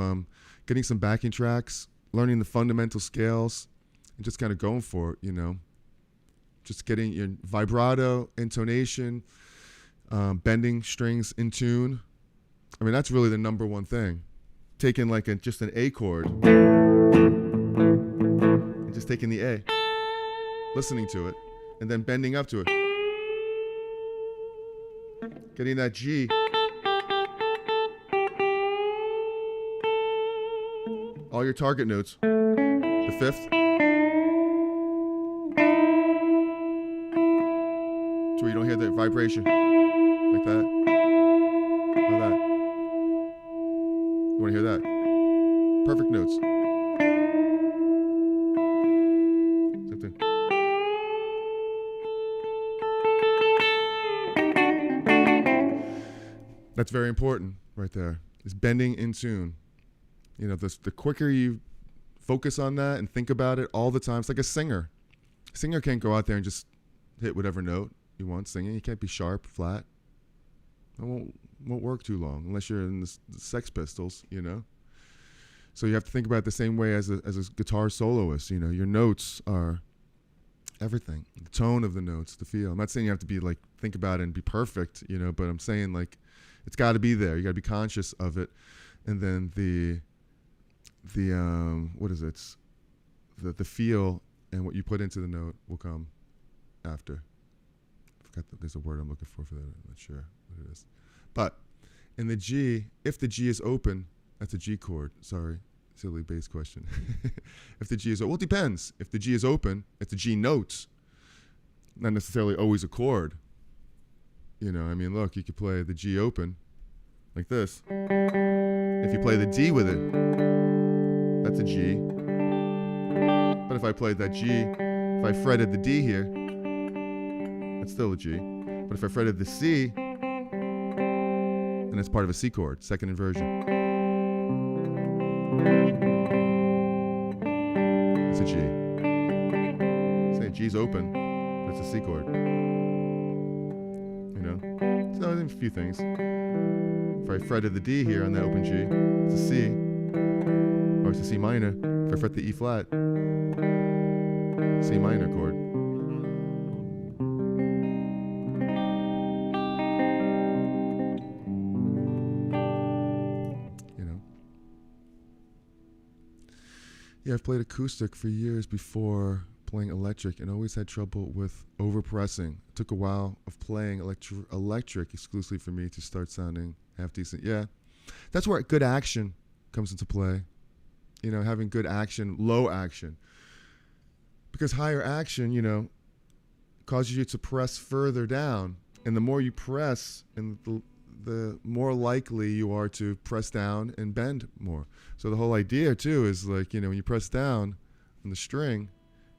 getting some backing tracks, learning the fundamental scales, and just kind of going for it, you know. Just getting your vibrato, intonation, bending strings in tune. I mean, that's really the number one thing. Taking like just an A chord and just taking the A, listening to it, and then bending up to it. Getting that G. All your target notes. The 5th. So where you don't hear the vibration. Like that. Like that. You want to hear that? Perfect notes. Same thing. That's very important right there. Is bending in tune. You know, the quicker you focus on that and think about it all the time, it's like a singer. A singer can't go out there and just hit whatever note you want singing. You can't be sharp, flat. It won't work too long unless you're in the Sex Pistols, you know. So you have to think about it the same way as a guitar soloist. You know, your notes are everything. The tone of the notes, the feel. I'm not saying you have to be like think about it and be perfect, you know, but I'm saying like it's got to be there. You got to be conscious of it, and then the what is it? The feel and what you put into the note will come after. I forgot that there's a word I'm looking for that. I'm not sure what it is. But in the G, if the G is open, that's a G chord. Sorry, silly bass question. If the G is, well, it depends. If the G is open, it's a G note, not necessarily always a chord. You know, I mean, look, you could play the G open like this. If you play the D with it, that's a G. But if I played that G, if I fretted the D here, that's still a G. But if I fretted the C, then it's part of a C chord, second inversion. It's a G. Say G's open, but it's a C chord. You know? So there's a few things. If I fretted the D here on that open G, it's a C, or it's a C minor. If I fret the E flat, C minor chord. You know. Yeah, I've played acoustic for years before playing electric and always had trouble with overpressing. It took a while of playing electric exclusively for me to start sounding half decent. Yeah, that's where good action comes into play. You know, having good action, low action. Because higher action, you know, causes you to press further down. And the more you press, and the more likely you are to press down and bend more. So the whole idea, too, is like, you know, when you press down on the string,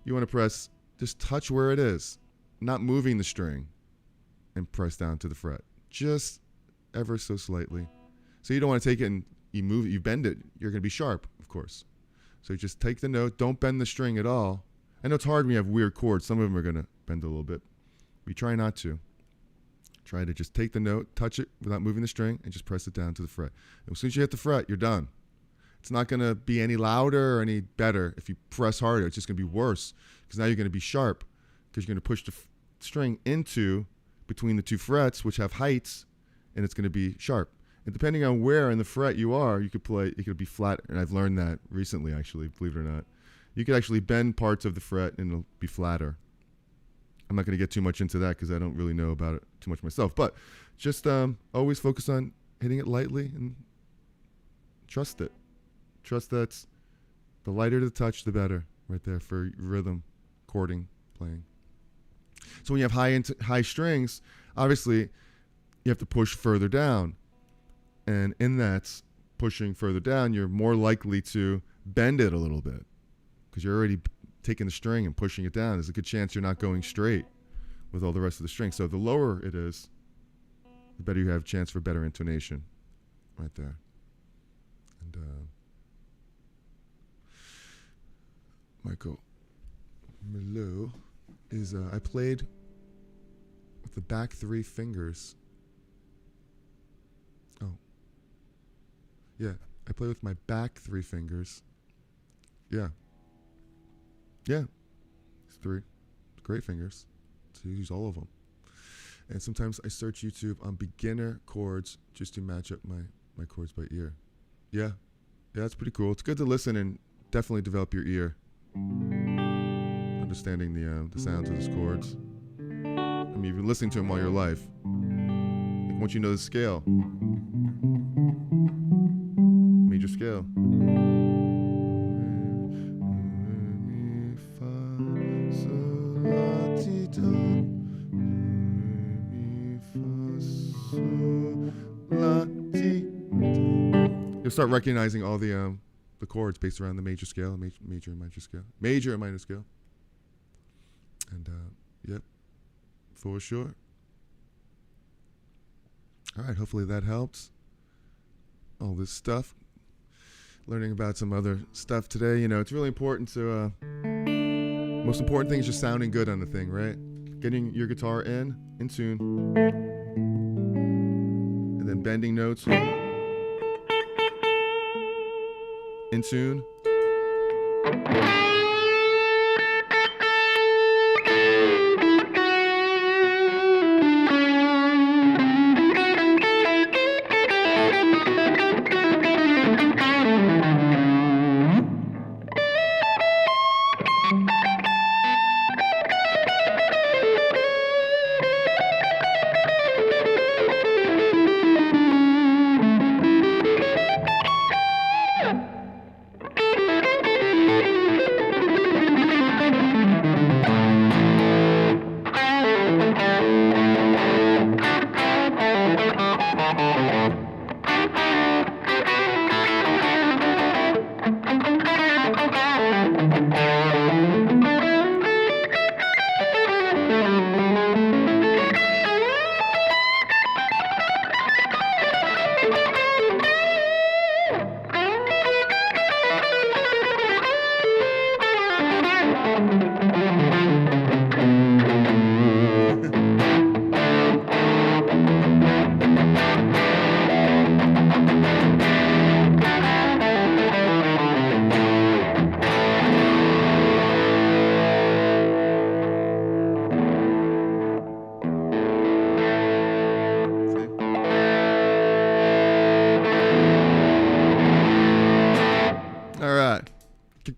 you want to press, just touch where it is, not moving the string, and press down to the fret. Just ever so slightly. So you don't want to take it and you move it, you bend it, you're going to be sharp, of course. So you just take the note, don't bend the string at all. I know it's hard when you have weird chords. Some of them are going to bend a little bit. We try not to. Try to just take the note, touch it without moving the string, and just press it down to the fret. And as soon as you hit the fret, you're done. It's not going to be any louder or any better if you press harder. It's just going to be worse because now you're going to be sharp because you're going to push the string into between the two frets, which have heights, and it's going to be sharp. And depending on where in the fret you are, you could play, it could be flat. And I've learned that recently, actually, believe it or not. You could actually bend parts of the fret and it'll be flatter. I'm not going to get too much into that because I don't really know about it too much myself. But just always focus on hitting it lightly and trust it. Trust that's the lighter the touch, the better right there for rhythm, chording, playing. So when you have high strings, obviously you have to push further down. And in that pushing further down, you're more likely to bend it a little bit because you're already taking the string and pushing it down. There's a good chance you're not going straight with all the rest of the string. So the lower it is, the better you have a chance for better intonation right there. And Michael Milou is I played with the back three fingers. Oh. Yeah, I play with my back three fingers. Yeah. Yeah. It's three. Great fingers. So you use all of them. And sometimes I search YouTube on beginner chords just to match up my chords by ear. Yeah. Yeah, that's pretty cool. It's good to listen and definitely develop your ear. Understanding the sounds of those chords. I mean, you've been listening to them all your life. Like once you know the scale. Major scale. You'll start recognizing all the chords based around the major scale, major and minor scale, major and minor scale. And yep, for sure. All right, hopefully that helps. All this stuff, learning about some other stuff today. You know, it's really important to. Most important thing is just sounding good on the thing, right? Getting your guitar in tune, and then bending notes in tune.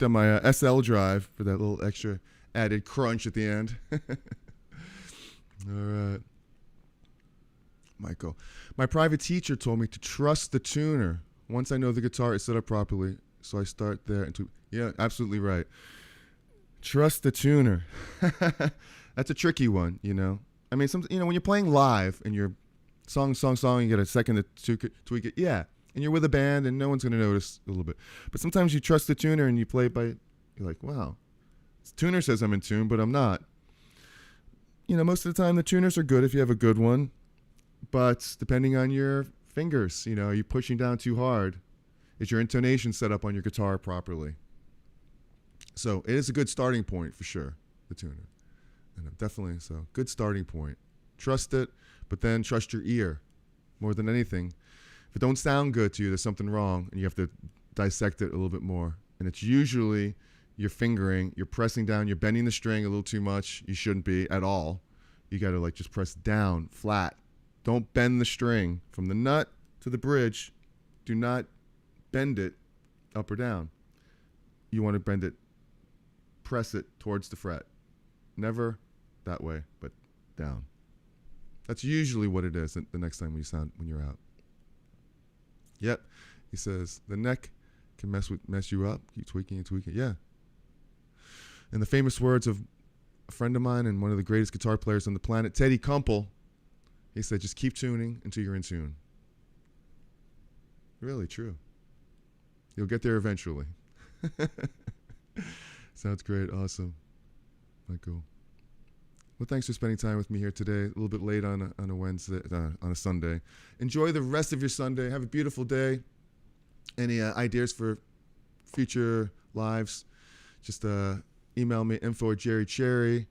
On my SL drive for that little extra added crunch at the end. All right. Michael. My private teacher told me to trust the tuner once I know the guitar is set up properly. So I start there. Yeah, absolutely right. Trust the tuner. That's a tricky one, you know. I mean, when you're playing live and you're song, you get a second to tweak it. Yeah. And you're with a band and no one's going to notice a little bit. But sometimes you trust the tuner and you play you're like, wow, the tuner says I'm in tune, but I'm not. You know, most of the time the tuners are good if you have a good one. But depending on your fingers, you know, are you pushing down too hard? Is your intonation set up on your guitar properly? So it is a good starting point for sure, the tuner. And definitely, so good starting point. Trust it, but then trust your ear more than anything. If it don't sound good to you, there's something wrong, and you have to dissect it a little bit more. And it's usually your fingering, you're pressing down, you're bending the string a little too much. You shouldn't be at all. You got to just press down, flat. Don't bend the string from the nut to the bridge. Do not bend it up or down. You want to bend it, press it towards the fret. Never that way, but down. That's usually what it is the next time when you're out. Yep, he says the neck can mess you up. Keep tweaking and tweaking. Yeah. In the famous words of a friend of mine and one of the greatest guitar players on the planet, Teddy Kumpel, he said, "Just keep tuning until you're in tune." Really true. You'll get there eventually. Sounds great. Awesome. Cool. Well, thanks for spending time with me here today. A little bit late on a Wednesday, on a Sunday. Enjoy the rest of your Sunday. Have a beautiful day. Any ideas for future lives? just email me, info@jerrycherry,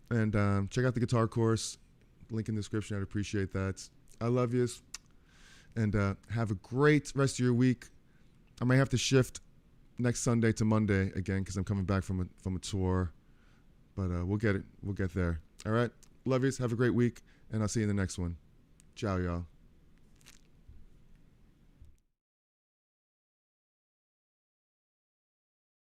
and check out the guitar course. Link in the description. I'd appreciate that. I love yous, and have a great rest of your week. I might have to shift next Sunday to Monday again because I'm coming back from a tour, but we'll get it. We'll get there. All right. Love yous. Have a great week, and I'll see you in the next one. Ciao, y'all.